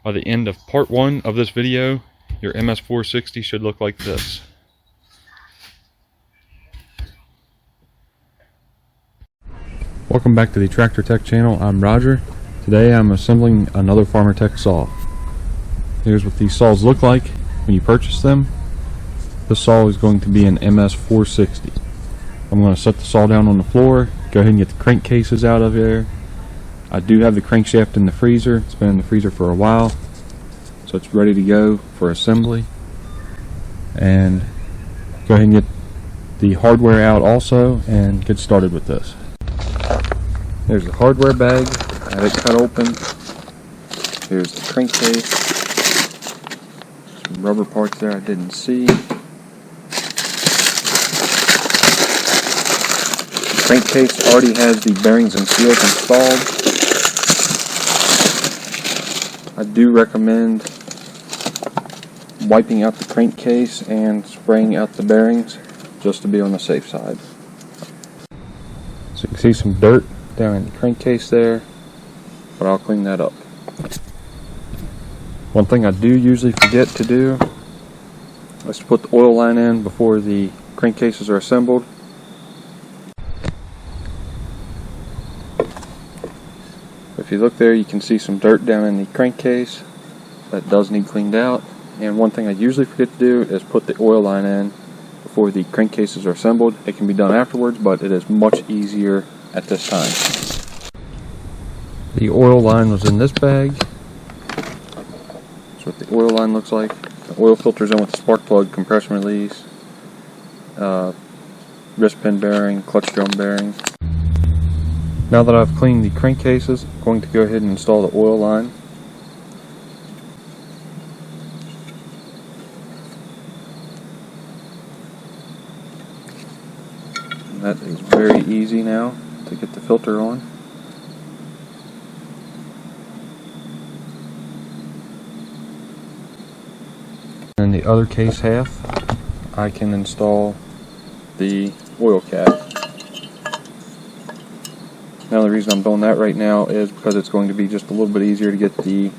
By the end of part 1 of this video, your MS460 should look like this. Welcome back to the Tractor Tech channel. I'm Roger. Today I'm assembling another Farmer Tech saw. Here's what these saws look like when you purchase them. This saw is going to be an MS460. I'm going to set the saw down on the floor, go ahead and get the crankcases out of there. I do have the crankshaft in the freezer. It's been in the freezer for a while, so it's ready to go for assembly. And go ahead and get the hardware out also and get started with this. There's the hardware bag. I had it cut open. Here's the crankcase. Some rubber parts there I didn't see. The crankcase already has the bearings and seals installed. I do recommend wiping out the crankcase and spraying out the bearings just to be on the safe side. So you can see some dirt down in the crankcase there, but I'll clean that up. One thing I do usually forget to do is to put the oil line in before the crankcases are assembled. If you look there, you can see some dirt down in the crankcase. That does need cleaned out. And one thing I usually forget to do is put the oil line in before the crankcases are assembled. It can be done afterwards, but it is much easier at this time. The oil line was in this bag. That's what the oil line looks like. The oil filter's in with the spark plug, compression release, wrist pin bearing, clutch drum bearing. Now that I've cleaned the crankcases, I'm going to go ahead and install the oil line. And that is very easy now to get the filter on. In the other case half, I can install the oil cap. Now the reason I'm doing that right now is because it's going to be just a little bit easier to get the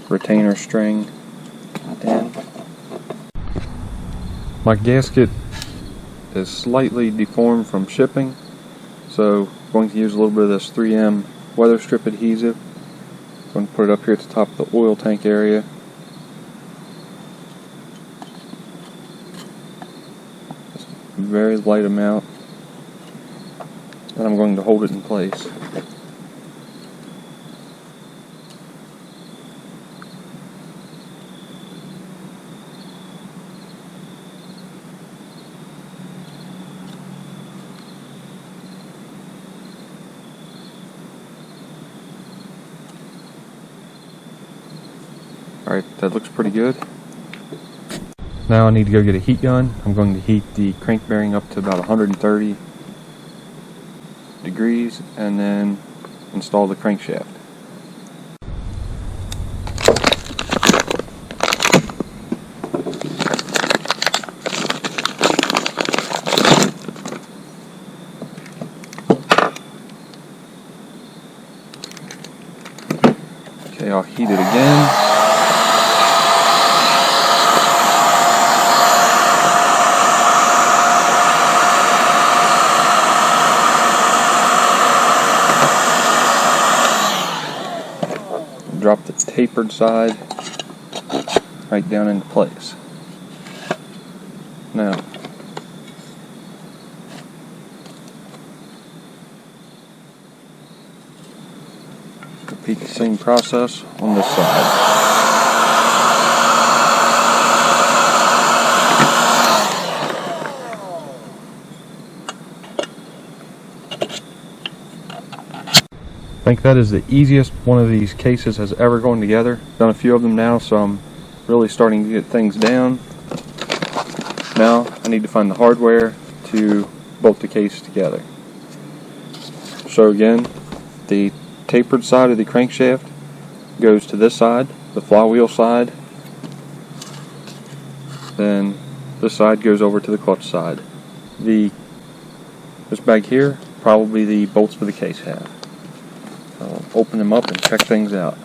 retainer string in. My gasket is slightly deformed from shipping, so I'm going to use a little bit of this 3M weather strip adhesive. I'm going to put it up here at the top of the oil tank area. Just a very light amount. And I'm going to hold it in place. Alright, that looks pretty good. Now I need to go get a heat gun. I'm going to heat the crank bearing up to about 130 degrees and then install the crankshaft. Okay, I'll heat it again. Drop the tapered side right down into place. Now, repeat the same process on this side. I think that is the easiest one of these cases has ever gone together. Done a few of them now, so I'm really starting to get things down. Now I need to find the hardware to bolt the case together. So again, the tapered side of the crankshaft goes to this side, the flywheel side. Then this side goes over to the clutch side. This bag here, probably the bolts for the case have. I'll open them up and check things out.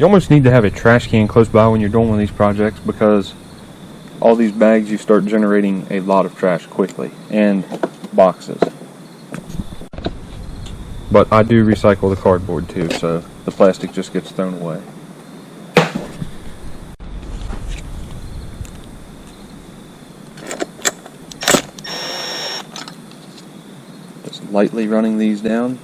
You almost need to have a trash can close by when you're doing one of these projects, because all these bags, you start generating a lot of trash quickly, and boxes. But I do recycle the cardboard too, so the plastic just gets thrown away. Just lightly running these down.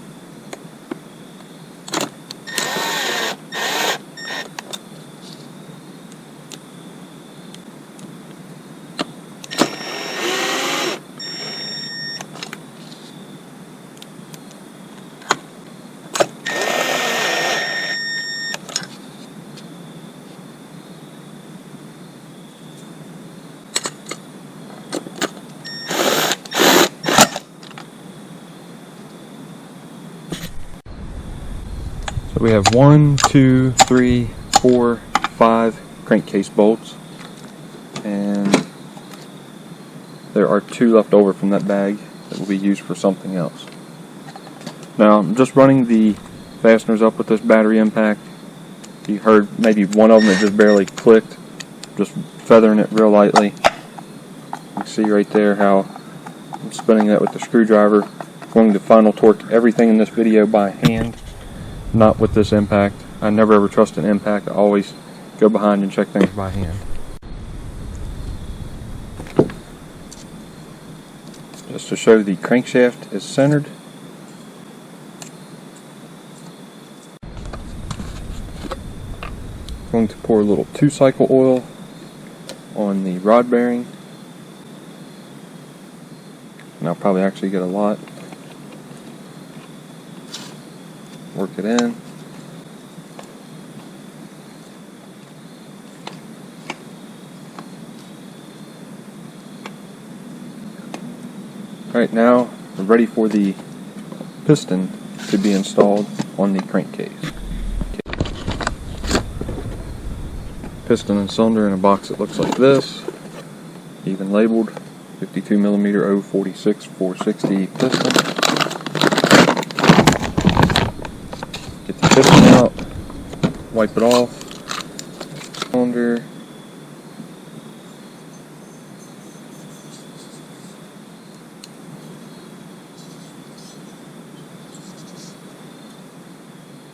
So we have 1, 2, 3, 4, 5 crankcase bolts, and there are 2 left over from that bag that will be used for something else. Now I'm just running the fasteners up with this battery impact. You heard maybe one of them that just barely clicked, just feathering it real lightly. You can see right there how I'm spinning that with the screwdriver. I'm going to final torque everything in this video by hand, not with this impact. I never ever trust an impact. I always go behind and check things by hand. Just to show the crankshaft is centered. I'm going to pour a little 2-cycle oil on the rod bearing. And I'll probably actually get a lot. Work it in. Alright, now we're ready for the piston to be installed on the crankcase. Piston and cylinder in a box that looks like this, even labeled 52mm 046 460 piston. Get the piston out, wipe it off, cylinder,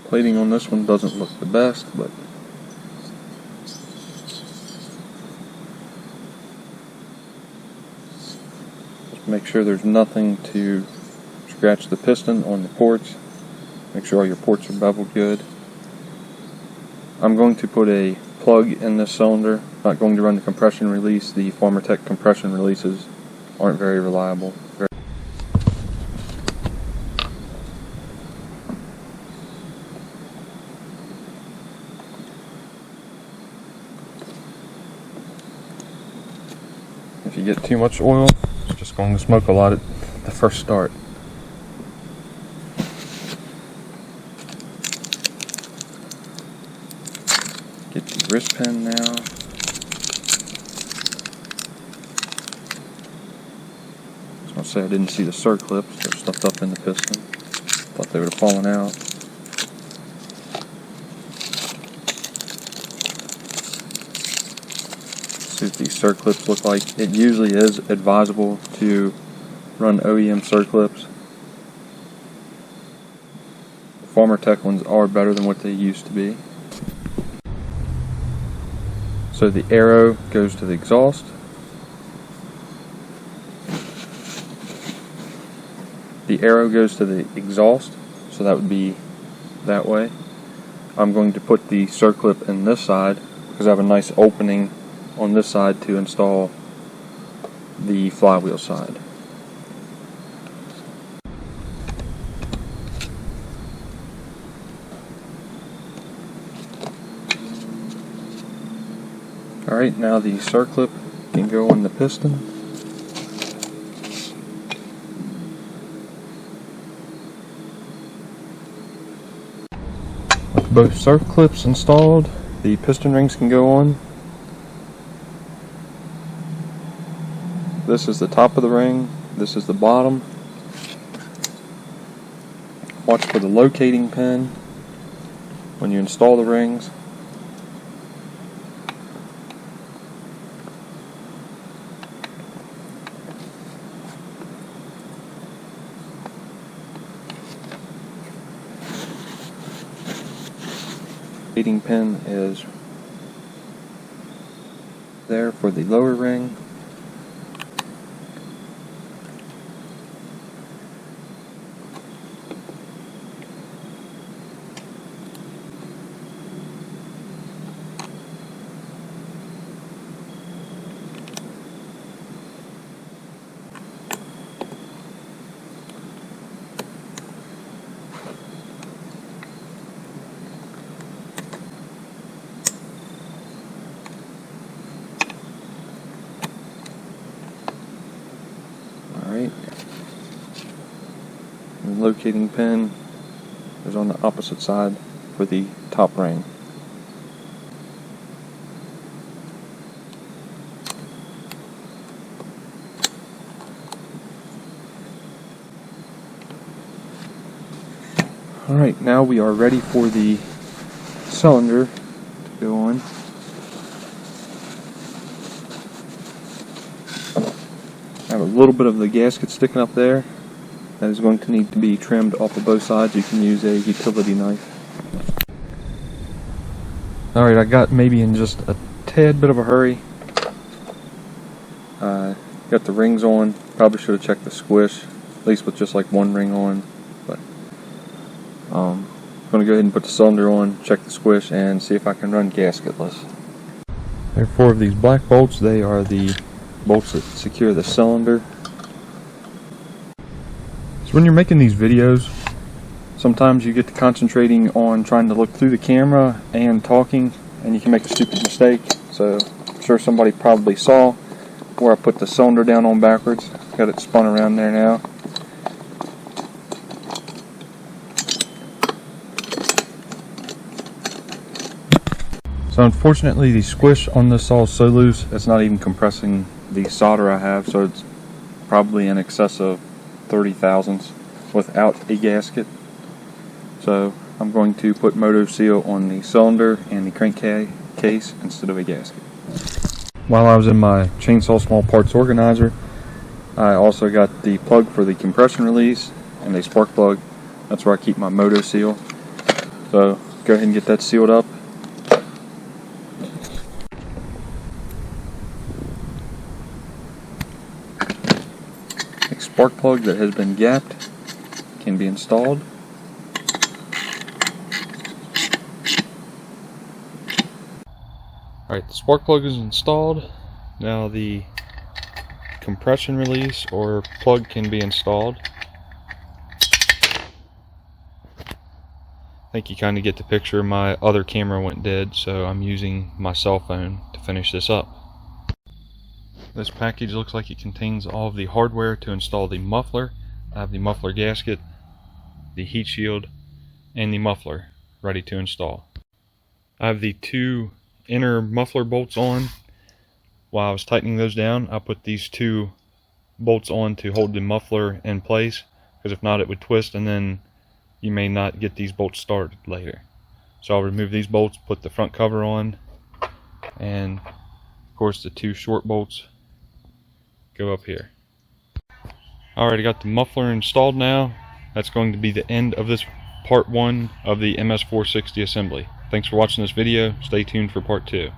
plating on this one doesn't look the best, but just make sure there's nothing to scratch the piston on the ports. Make sure all your ports are beveled good. I'm going to put a plug in this cylinder. Not going to run the compression release. The Farmertech compression releases aren't very reliable. If you get too much oil, it's just going to smoke a lot at the first start. Get the wrist pin now. I was going to say I didn't see the circlips. They're stuffed up in the piston. Thought they would have fallen out. See what these circlips look like. It usually is advisable to run OEM circlips. The Farmertech ones are better than what they used to be. So the arrow goes to the exhaust. The arrow goes to the exhaust, so that would be that way. I'm going to put the circlip in this side because I have a nice opening on this side to install the flywheel side. Alright, now the circlip can go on the piston. With both circlips installed, the piston rings can go on. This is the top of the ring, this is the bottom. Watch for the locating pin when you install the rings. Feeding pin is there for the lower ring. Alright, the locating pin is on the opposite side for the top ring. Alright, now we are ready for the cylinder to go on. I have a little bit of the gasket sticking up there. That is going to need to be trimmed off of both sides. You can use a utility knife. Alright, I got maybe in just a tad bit of a hurry. Got the rings on. Probably should have checked the squish, at least with just like one ring on. But I'm going to go ahead and put the cylinder on, check the squish, and see if I can run gasketless. There are 4 of these black bolts. They are the bolts that secure the cylinder. So when you're making these videos, sometimes you get to concentrating on trying to look through the camera and talking, and you can make a stupid mistake. So I'm sure somebody probably saw where I put the cylinder down on backwards. Got it spun around there now. So unfortunately the squish on this saw is so loose it's not even compressing the solder I have, so it's probably in excess of 30 thousandths without a gasket. So I'm going to put Moto Seal on the cylinder and the crankcase instead of a gasket. While I was in my chainsaw small parts organizer, I also got the plug for the compression release and a spark plug. That's where I keep my Moto Seal. So go ahead and get that sealed up. A spark plug that has been gapped can be installed. Alright, the spark plug is installed. Now the compression release or plug can be installed. I think you kind of get the picture. My other camera went dead, so I'm using my cell phone to finish this up. This package looks like it contains all of the hardware to install the muffler. I have the muffler gasket, the heat shield, and the muffler ready to install. I have the 2 inner muffler bolts on. While I was tightening those down, I put these 2 bolts on to hold the muffler in place, because if not it would twist and then you may not get these bolts started later. So I'll remove these bolts, put the front cover on, and of course the 2 short bolts go up here. Alright, I got the muffler installed now. That's going to be the end of this part 1 of the MS460 assembly. Thanks for watching this video. Stay tuned for part 2.